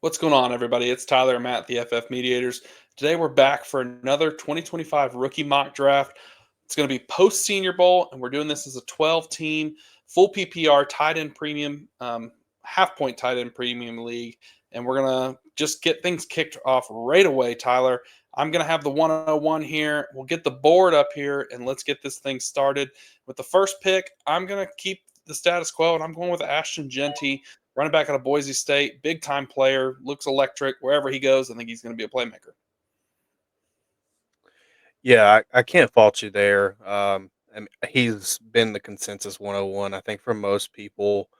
What's going on, everybody? It's Tyler and Matt, the FF Mediators. Today, we're back for another 2025 rookie mock draft. It's going to be post Senior Bowl, and we're doing this as a 12 team, full PPR, tight end premium, half point tight end premium league. And we're going to just get things kicked off right away, Tyler. I'm going to have the 101 here. We'll get the board up here, and let's get this thing started. With the first pick, I'm going to keep the status quo, and I'm going with Ashton Genty, running back out of Boise State, big time player, looks electric. Wherever he goes, I think he's going to be a playmaker. Yeah, I can't fault you there. He's been the consensus 101, I think, for most people.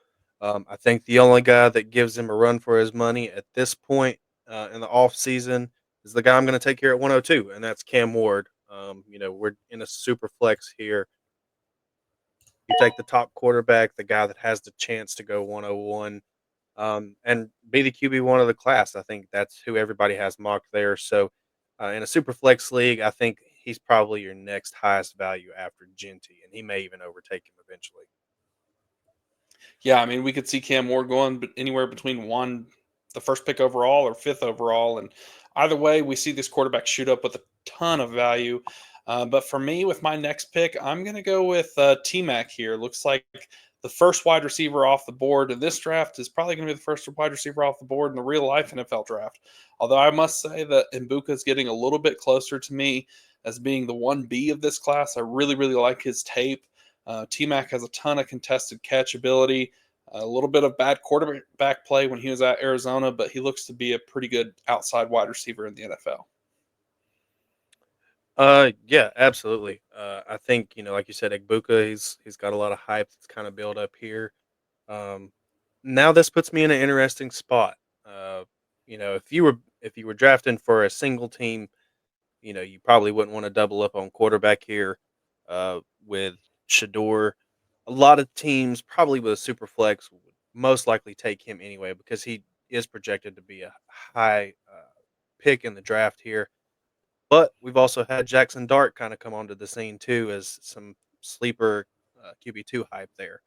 I think the only guy that gives him a run for his money at this point in the off season is the guy I'm going to take here at 102, and that's Cam Ward. We're in a super flex here. You take the top quarterback, the guy that has the chance to go 101, and be the QB1 of the class. I think that's who everybody has mocked there. So, in a super flex league, I think he's probably your next highest value after Genty, and he may even overtake him eventually. Yeah, I mean, we could see Cam Ward going anywhere between the first pick overall, or fifth overall, and either way, we see this quarterback shoot up with a ton of value. But for me, with my next pick, I'm going to go with T Mac here. Looks like the first wide receiver off the board in this draft is probably going to be the first wide receiver off the board in the real life NFL draft. Although I must say that Mbuka is getting a little bit closer to me as being the 1B of this class. I really, really like his tape. T Mac has a ton of contested catch ability, a little bit of bad quarterback play when he was at Arizona, but he looks to be a pretty good outside wide receiver in the NFL. Yeah, absolutely. I think like you said, Egbuka, he's got a lot of hype that's kind of built up here. Um, Now this puts me in an interesting spot. Uh, if you were drafting for a single team, you probably wouldn't want to double up on quarterback here with Shador. A lot of teams, probably with a super flex, would most likely take him anyway because he is projected to be a high pick in the draft here. But we've also had Jackson Dart kind of come onto the scene too as some sleeper QB2 hype there.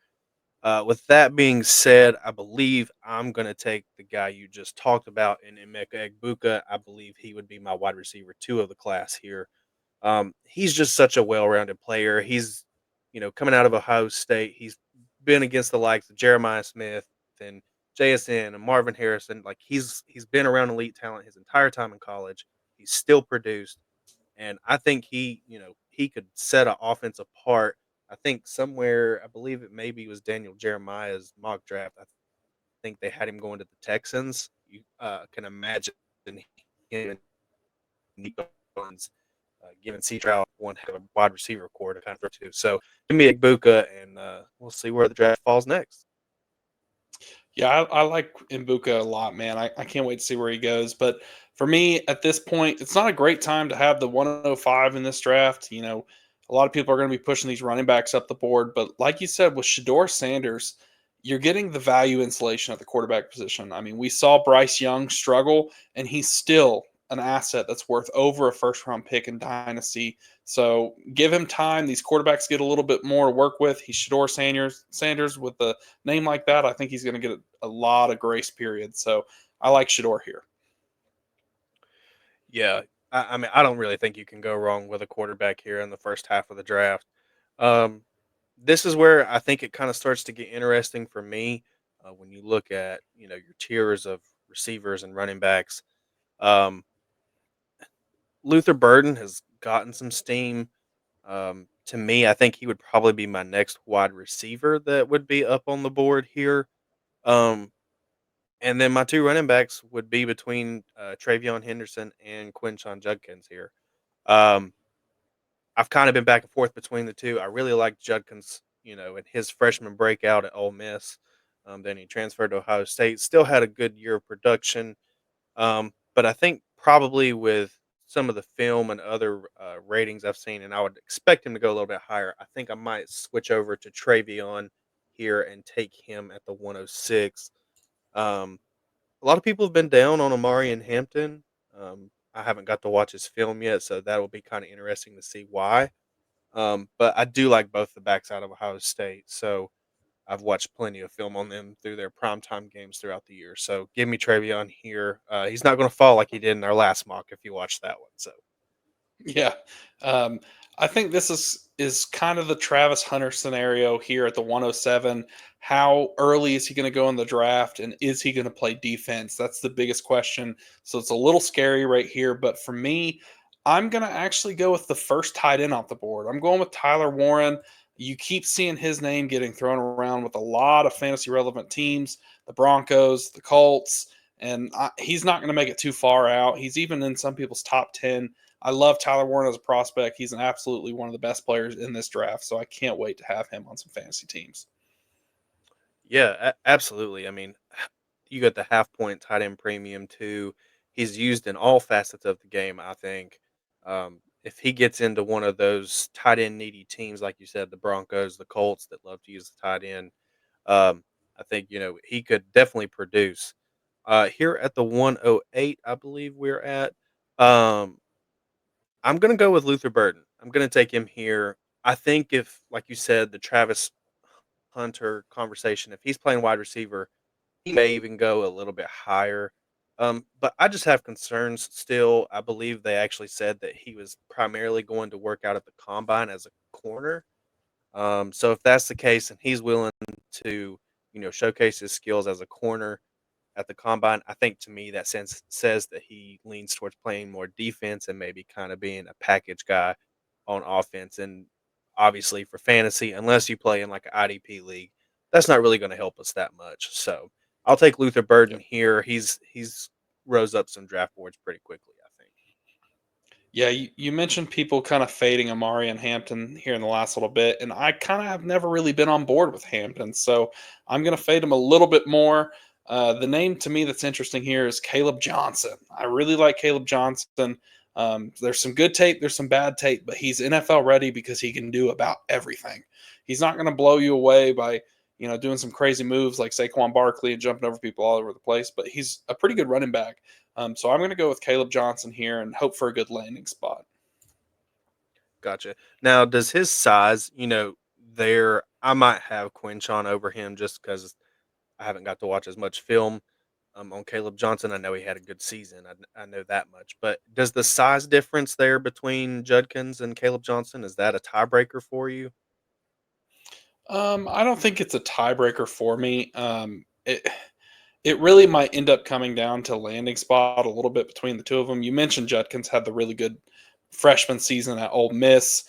With that being said, I believe I'm going to take the guy you just talked about in Emeka Egbuka. I believe he would be my wide receiver two of the class here. He's just such a well-rounded player. He's, coming out of Ohio State. He's been against the likes of Jeremiah Smith and JSN and Marvin Harrison. Like he's been around elite talent his entire time in college. He's still produced, and I think he could set an offense apart. I think somewhere, I believe it maybe was Daniel Jeremiah's mock draft. I think they had him going to the Texans. You can imagine him and Nico Collins, given C. Stroud one have a wide receiver core to kind of throw to. So give me Igbuka, and we'll see where the draft falls next. Yeah, I like Mbuka a lot, man. I can't wait to see where he goes. But for me, at this point, it's not a great time to have the 105 in this draft. A lot of people are going to be pushing these running backs up the board. But like you said, with Shador Sanders, you're getting the value insulation at the quarterback position. I mean, we saw Bryce Young struggle, and he's still an asset that's worth over a first round pick in Dynasty. So give him time. These quarterbacks get a little bit more to work with. He's Shador Sanders with the name like that. I think he's going to get a lot of grace period. So I like Shador here. Yeah, I mean, I don't really think you can go wrong with a quarterback here in the first half of the draft. Um, this is where I think it kind of starts to get interesting for me when you look at your tiers of receivers and running backs. Um, Luther Burden has gotten some steam. To me, I think he would probably be my next wide receiver that would be up on the board here. Um, and then my two running backs would be between Travion Henderson and Quinshon Judkins here. Um, I've kind of been back and forth between the two. I really like Judkins, in his freshman breakout at Ole Miss. Then he transferred to Ohio State. Still had a good year of production. But I think probably with some of the film and other ratings I've seen, and I would expect him to go a little bit higher, I think I might switch over to Travion here and take him at the 106. Um, a lot of people have been down on Amari and Hampton. I haven't got to watch his film yet, so that will be kind of interesting to see why. But I do like both the backs out of Ohio State. So I've watched plenty of film on them through their primetime games throughout the year. So give me Travion here. He's not going to fall like he did in our last mock if you watched that one. So Yeah. Um, I think this is kind of the Travis Hunter scenario here at the 107. How early is he going to go in the draft, and is he going to play defense? That's the biggest question. So it's a little scary right here. But for me, I'm going to actually go with the first tight end off the board. I'm going with Tyler Warren. You keep seeing his name getting thrown around with a lot of fantasy relevant teams, the Broncos, the Colts, and he's not going to make it too far out. He's even in some people's top 10. I love Tyler Warren as a prospect. He's an absolutely one of the best players in this draft, so I can't wait to have him on some fantasy teams. yeah, absolutely. I mean, you got the half point tight end premium too. He's used in all facets of the game. I think if he gets into one of those tight end needy teams, like you said, the Broncos, the Colts that love to use the tight end, um, I think he could definitely produce. Here at the 108, I believe we're at. Um, I'm gonna go with Luther Burden. I'm gonna take him here. I think if, like you said, the Travis Hunter conversation, if he's playing wide receiver, he may even go a little bit higher. But I just have concerns still. I believe they actually said that he was primarily going to work out at the combine as a corner. So if that's the case and he's willing to, showcase his skills as a corner at the combine, I think to me that sense says that he leans towards playing more defense and maybe kind of being a package guy on offense. And obviously for fantasy, unless you play in like an IDP league, that's not really going to help us that much. So I'll take Luther Burden Yep. here. He's rose up some draft boards pretty quickly, I think. Yeah, you mentioned people kind of fading Amari and Hampton here in the last little bit, and I kind of have never really been on board with Hampton, so I'm going to fade him a little bit more. The name to me that's interesting here is Caleb Johnson. I really like Caleb Johnson. There's some good tape, there's some bad tape, but he's NFL ready because he can do about everything. He's not going to blow you away by doing some crazy moves like Saquon Barkley and jumping over people all over the place, but he's a pretty good running back. So I'm going to go with Caleb Johnson here and hope for a good landing spot. Gotcha. Now, does his size, there, I might have Quinchon over him just because I haven't got to watch as much film on Caleb Johnson. I know he had a good season. I know that much. But does the size difference there between Judkins and Caleb Johnson, is that a tiebreaker for you? I don't think it's a tiebreaker for me. It really might end up coming down to landing spot a little bit between the two of them. You mentioned Judkins had the really good freshman season at Ole Miss.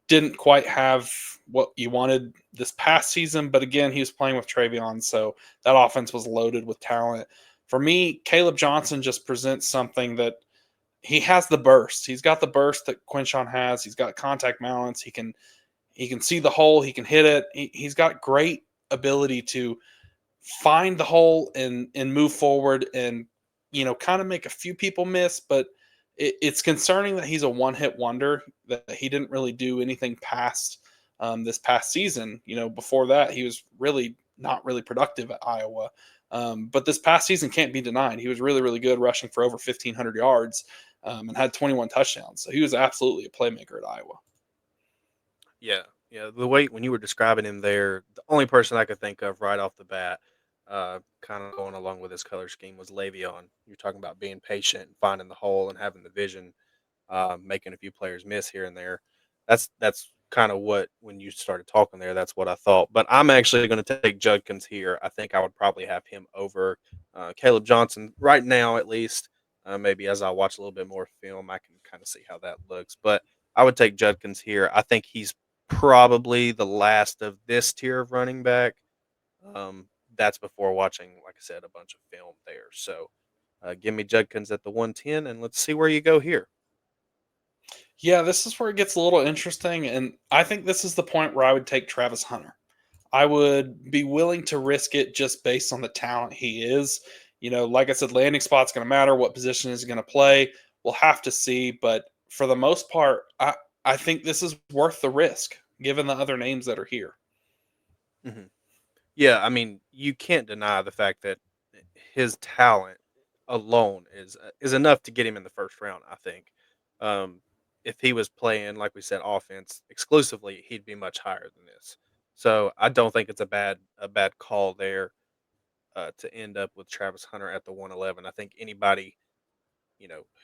Didn't quite have what you wanted this past season, but again, he was playing with Travion, so that offense was loaded with talent. For me, Caleb Johnson just presents something that he has the burst. He's got the burst that Quinshon has. He's got contact balance. He can see the hole. He can hit it. He's got great ability to find the hole and move forward and kind of make a few people miss. But it's concerning that he's a one hit wonder. That he didn't really do anything past this past season. Before that he was really not really productive at Iowa. But this past season can't be denied. He was really really good, rushing for over 1,500 yards and had 21 touchdowns. So he was absolutely a playmaker at Iowa. Yeah, yeah. The way when you were describing him there, the only person I could think of right off the bat, kind of going along with his color scheme, was Le'Veon. You're talking about being patient, and finding the hole, and having the vision, making a few players miss here and there. That's kind of what, when you started talking there, that's what I thought. But I'm actually going to take Judkins here. I think I would probably have him over Caleb Johnson right now, at least. Maybe as I watch a little bit more film, I can kind of see how that looks. But I would take Judkins here. I think he's probably the last of this tier of running back. Um, that's before watching, like I said, a bunch of film there. So give me Judkins at the 110, and let's see where you go here. Yeah, this is where it gets a little interesting, and I think this is the point where I would take Travis Hunter. I would be willing to risk it just based on the talent he is. Like I said, landing spot's going to matter. What position is he going to play? We'll have to see. But for the most part, I think this is worth the risk given the other names that are here. hmm Yeah, I mean, you can't deny the fact that his talent alone is enough to get him in the first round. I think if he was playing, like we said, offense exclusively, he'd be much higher than this. So I don't think it's a bad call there to end up with Travis Hunter at the 111. I think anybody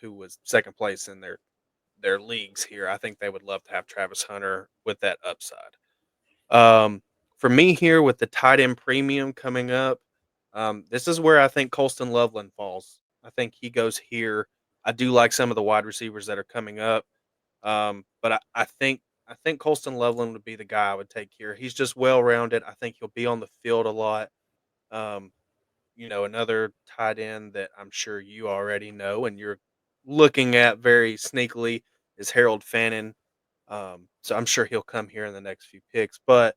who was second place in their leagues here, I think they would love to have Travis Hunter with that upside. Um, for me here with the tight end premium coming up, this is where I think Colston Loveland falls. I think he goes here. I do like some of the wide receivers that are coming up, but I think Colston Loveland would be the guy I would take here. He's just well rounded. I think he'll be on the field a lot. Um, another tight end that I'm sure you already know and you're looking at very sneakily is Harold Fannin. So I'm sure he'll come here in the next few picks. But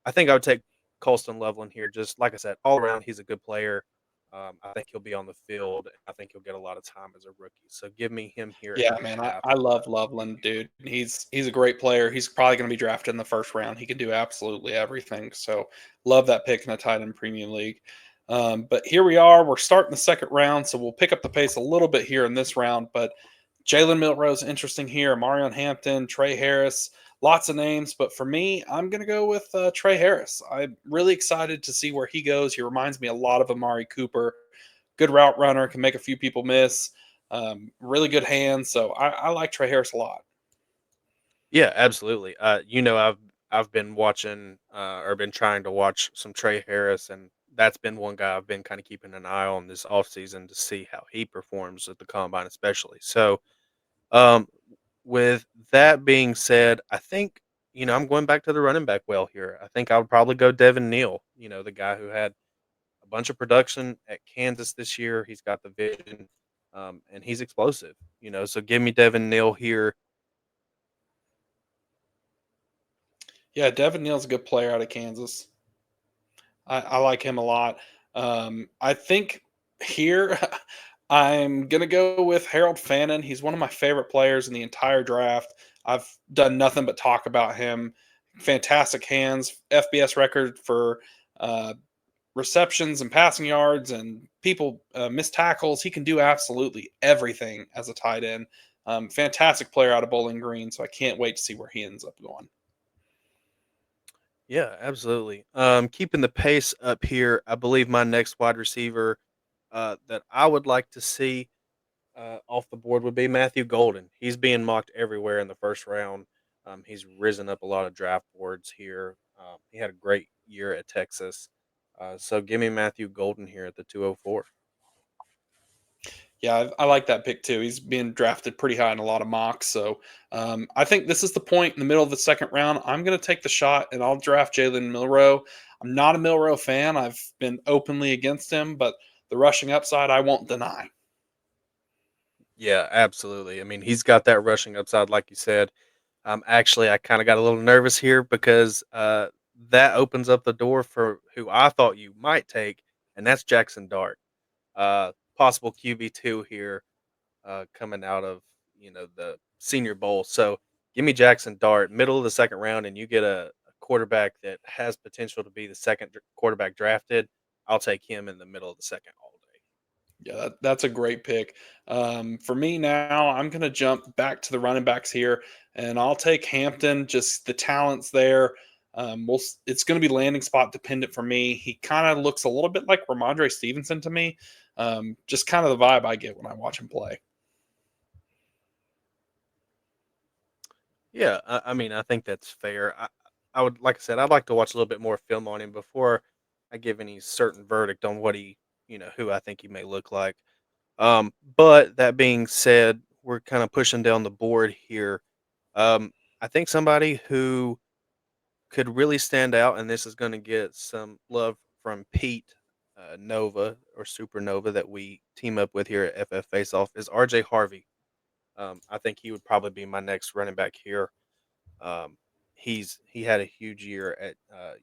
I think I would take Colston Loveland here. Just like I said, all around, he's a good player. I think he'll be on the field. I think he'll get a lot of time as a rookie. So give me him here Yeah, at the man, I, half. I love Loveland, dude. He's a great player. He's probably going to be drafted in the first round. He can do absolutely everything. So love that pick in a tight end premium league. But here we are. We're starting the second round, so we'll pick up the pace a little bit here in this round. But Jalen Milrose interesting here. Marion Hampton, Trey Harris, lots of names. But for me, I'm going to go with Trey Harris. I'm really excited to see where he goes. He reminds me a lot of Amari Cooper. Good route runner, can make a few people miss. Really good hands. So I like Trey Harris a lot. Yeah, absolutely. I've been watching or been trying to watch some Trey Harris, and that's been one guy I've been kind of keeping an eye on this offseason to see how he performs at the combine, especially. So, um, with that being said, I think I'm going back to the running back well here. I think I would probably go Devin Neal. The guy who had a bunch of production at Kansas this year. He's got the vision, and he's explosive. So give me Devin Neal here. Yeah, Devin Neal's a good player out of Kansas. I like him a lot. I think here I'm gonna go with Harold Fannin. He's one of my favorite players in the entire draft. I've done nothing but talk about him. Fantastic hands, FBS record for uh, receptions and passing yards, and people miss tackles. He can do absolutely everything as a tight end. Fantastic player out of Bowling Green, so I can't wait to see where he ends up going. Yeah, absolutely. Keeping the pace up here, I believe my next wide receiver that I would like to see off the board would be Matthew Golden. He's being mocked everywhere in the first round. He's risen up a lot of draft boards here. He had a great year at Texas. So give me Matthew Golden here at the 204. Yeah, I like that pick too. He's being drafted pretty high in a lot of mocks. So I think this is the point in the middle of the second round. I'm going to take the shot and I'll draft Jalen Milrow. I'm not a Milrow fan. I've been openly against him, but the rushing upside I won't deny. Yeah, absolutely. I mean, he's got that rushing upside, like you said. Actually, I kind of got a little nervous here because that opens up the door for who I thought you might take, and that's Jackson Dart. Possible QB2 here coming out of the Senior Bowl. So give me Jackson Dart, middle of the second round, and you get a quarterback that has potential to be the second quarterback drafted. I'll take him in the middle of the second all day. Yeah, that's a great pick. For me now, I'm going to jump back to the running backs here, and I'll take Hampton. Just the talents there. It's going to be landing spot dependent for me. He kind of looks a little bit like Ramondre Stevenson to me. Just kind of the vibe I get when I watch him play. Yeah, I mean, I think that's fair. I would, like I said, I'd like to watch a little bit more film on him before I give any certain verdict on what who I think he may look like. But that being said, we're kind of pushing down the board here. I think somebody who could really stand out, and this is going to get some love from Pete Nova or Supernova that we team up with here at FF Face Off is RJ Harvey. I think he would probably be my next running back here. Um, he had a huge year at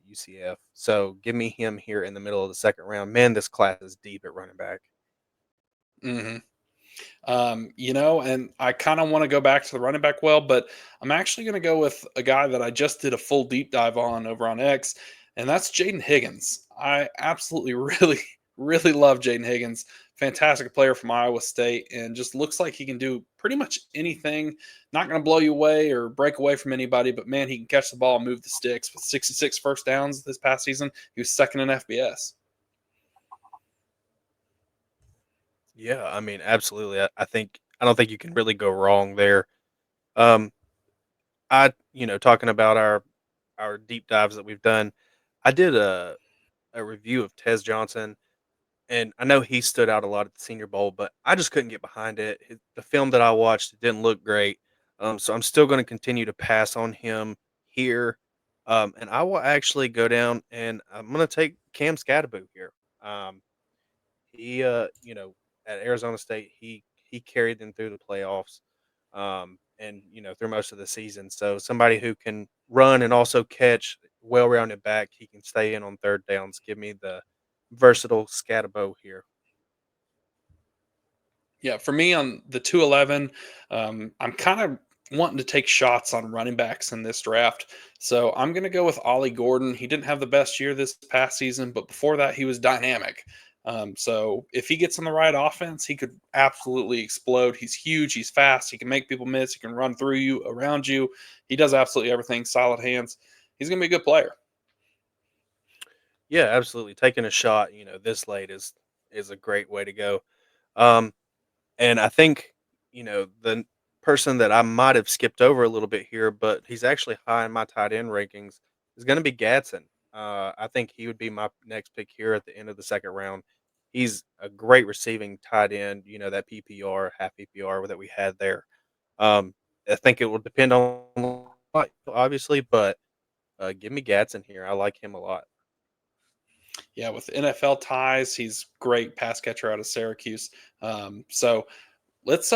UCF, so give me him here in the middle of the second round. Man, this class is deep at running back. hmm and I kind of want to go back to the running back well, but I'm actually going to go with a guy that I just did a full deep dive on over on X, and that's Jaden Higgins. I absolutely, really, really love Jaden Higgins. fantastic player from Iowa State and just looks like he can do pretty much anything. Not going to blow you away or break away from anybody, but man, he can catch the ball and move the sticks. With 66 first downs this past season, he was second in FBS. Yeah, I mean, absolutely. I don't think you can really go wrong there. Um, talking about our deep dives that we've done, I did a review of Tez Johnson, and I know he stood out a lot at the Senior Bowl, but I just couldn't get behind it. The film that I watched, it didn't look great. So I'm still going to continue to pass on him here. And I will actually go down and I'm going to take Cam Scatterbo here. Um, he, at Arizona State, he carried them through the playoffs, and through most of the season. So somebody who can run and also catch, well-rounded back. He can stay in on third downs. Give me the versatile Scatterbo here. Yeah, for me on the 211, I'm kind of wanting to take shots on running backs in this draft. So I'm going to go with Ollie Gordon. He didn't have the best year this past season, but before that, he was dynamic. So if he gets on the right offense, he could absolutely explode. He's huge. He's fast. He can make people miss. He can run through you, around you. He does absolutely everything. Solid hands. He's going to be a good player. Yeah, absolutely. Taking a shot, this late is a great way to go. Um, And I think, the person that I might have skipped over a little bit here, but he's actually high in my tight end rankings is going to be Gadsden. I think he would be my next pick here at the end of the second round. He's a great receiving tight end, that PPR, half PPR that we had there. Um, I think it will depend on obviously, but give me Gadsden here. I like him a lot. Yeah, with NFL ties, he's great pass catcher out of Syracuse. So let's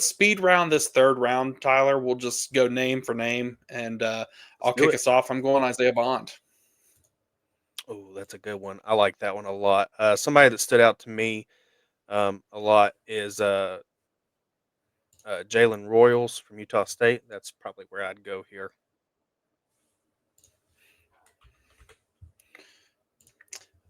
speed round this third round, Tyler. We'll just go name for name, and Let's I'll do kick it. us off. I'm going Isaiah Bond. Oh, that's a good one. I like that one a lot. Somebody that stood out to me a lot is Jalen Royals from Utah State. That's probably where I'd go here.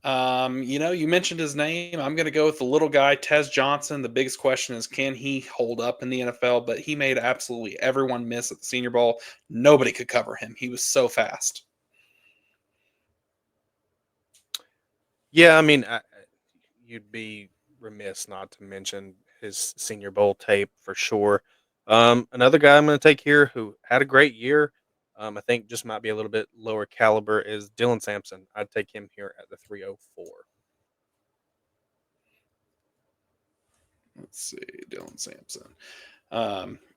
You mentioned his name. I'm going to go with the little guy, Tez Johnson. The biggest question is, can he hold up in the NFL? But he made absolutely everyone miss at the Senior Bowl. Nobody could cover him. He was so fast. Yeah, I mean, you'd be remiss not to mention his Senior Bowl tape for sure. Another guy I'm going to take here who had a great year, I think just might be a little bit lower caliber is Dylan Sampson. I'd take him here at the 304. Let's see, Dylan Sampson.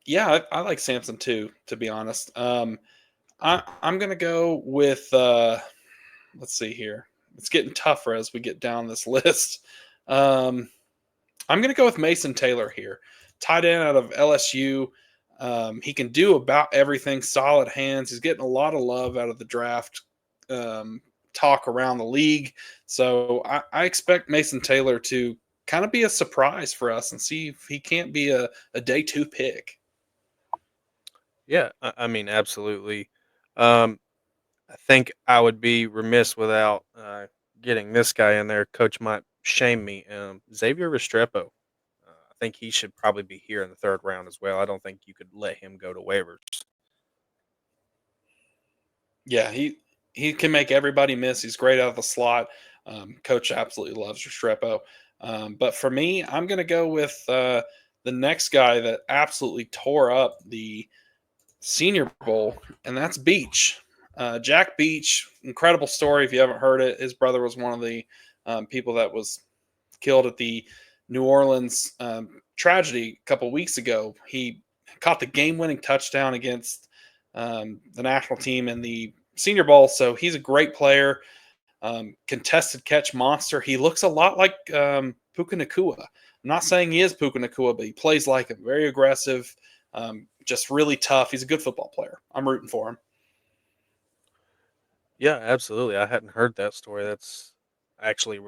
Yeah, I like Sampson too, to be honest. I'm going to go with let's see here. It's getting tougher as we get down this list. Um, I'm going to go with Mason Taylor here, tight end out of LSU. He can do about everything. Solid hands. He's getting a lot of love out of the draft um, talk around the league. So I expect Mason Taylor to kind of be a surprise for us and see if he can't be a day two pick. Yeah, I mean, absolutely. Um, I think I would be remiss without getting this guy in there. Coach might shame me. Xavier Restrepo. I think he should probably be here in the third round as well. I don't think you could let him go to waivers. Yeah, he can make everybody miss. He's great out of the slot. Coach absolutely loves Restrepo. But for me, I'm going to go with the next guy that absolutely tore up the Senior Bowl, and that's Beach. Jack Beach, incredible story. If you haven't heard it, his brother was one of the people that was killed at the New Orleans tragedy a couple weeks ago. He caught the game-winning touchdown against the national team in the Senior Bowl. So he's a great player, contested catch monster. He looks a lot like Puka Nakua. I'm not saying he is Puka Nakua, but he plays like him. Very aggressive, just really tough. He's a good football player. I'm rooting for him. Yeah, absolutely. I hadn't heard that story. That's actually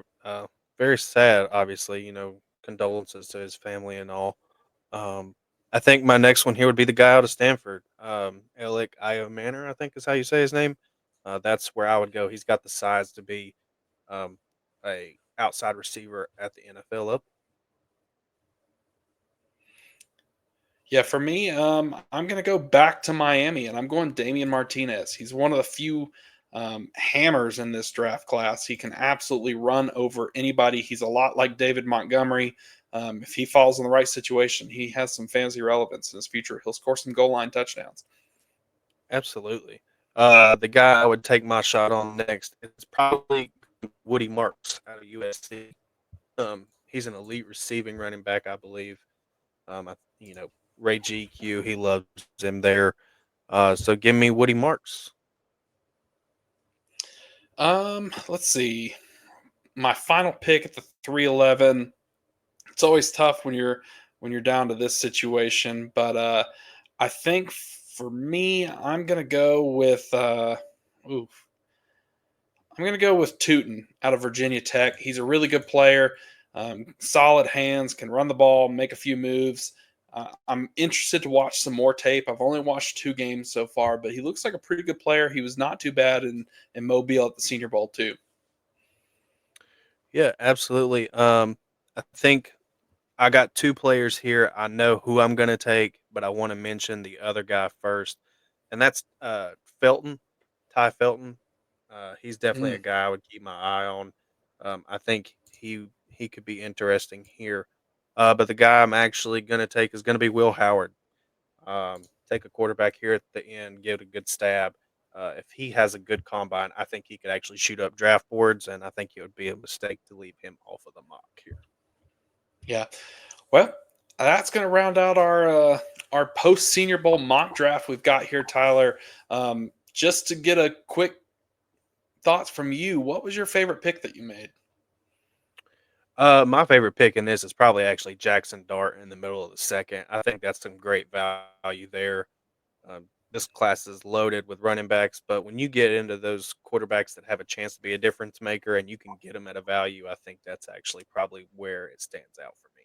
very sad. Obviously, condolences to his family and all. Um, I think my next one here would be the guy out of Stanford, Alec Manor, I think is how you say his name. That's where I would go. He's got the size to be um, a outside receiver at the NFL level. Yeah, for me, I'm going to go back to Miami, and I'm going Damian Martinez. He's one of the few hammers in this draft class. He can absolutely run over anybody. He's a lot like David Montgomery. If he falls in the right situation, he has some fantasy relevance in his future. He'll score some goal line touchdowns. Absolutely. The guy I would take my shot on next is probably Woody Marks out of USC. He's an elite receiving running back, I believe. Ray GQ, he loves him there. So give me Woody Marks. Let's see. My final pick at the 311. It's always tough when you're down to this situation, but I think for me, oof, I'm gonna go with Tootin out of Virginia Tech. He's a really good player, solid hands, can run the ball, make a few moves. I'm interested to watch some more tape. I've only watched 2 games so far, but he looks like a pretty good player. He was not too bad in Mobile at the Senior Bowl too. Yeah, absolutely. I think I got 2 players here. I know who I'm gonna take, but I wanna mention the other guy first, and that's, Felton, Ty Felton. He's definitely Mm. a guy I would keep my eye on. I think he could be interesting here. But the guy I'm actually gonna take is gonna be Will Howard. Take a quarterback here at the end, give it a good stab. If he has a good combine, I think he could actually shoot up draft boards, and I think it would be a mistake to leave him off of the mock here. Yeah. Well, that's going to round out our post Senior Bowl mock draft we've got here, Tyler. Just to get a quick thoughts from you, what was your favorite pick that you made? My favorite pick in this is probably actually Jackson Dart in the middle of the second. I think that's some great value there. This class is loaded with running backs, but when you get into those quarterbacks that have a chance to be a difference maker and you can get them at a value, I think that's actually probably where it stands out for me.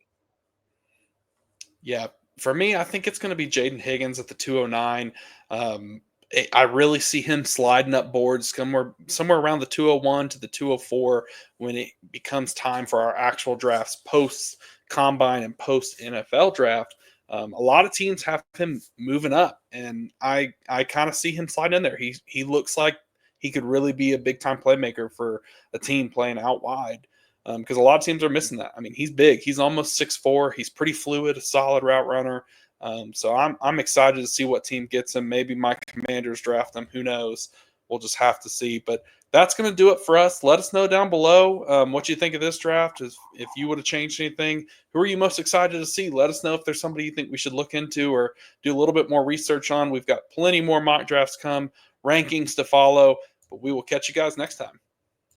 Yeah, for me, I think it's going to be Jaden Higgins at the 209. I really see him sliding up boards somewhere around the 201 to the 204 when it becomes time for our actual drafts post combine and post NFL draft. A lot of teams have him moving up, and I kind of see him sliding in there. He looks like he could really be a big time playmaker for a team playing out wide because a lot of teams are missing that. I mean, he's big. He's almost 6'4". He's pretty fluid, a solid route runner. So I'm excited to see what team gets him. Maybe my Commanders draft him. Who knows? We'll just have to see. But that's going to do it for us. Let us know down below what you think of this draft. If you would have changed anything, who are you most excited to see? Let us know if there's somebody you think we should look into or do a little bit more research on. We've got plenty more mock drafts come, rankings to follow. But we will catch you guys next time.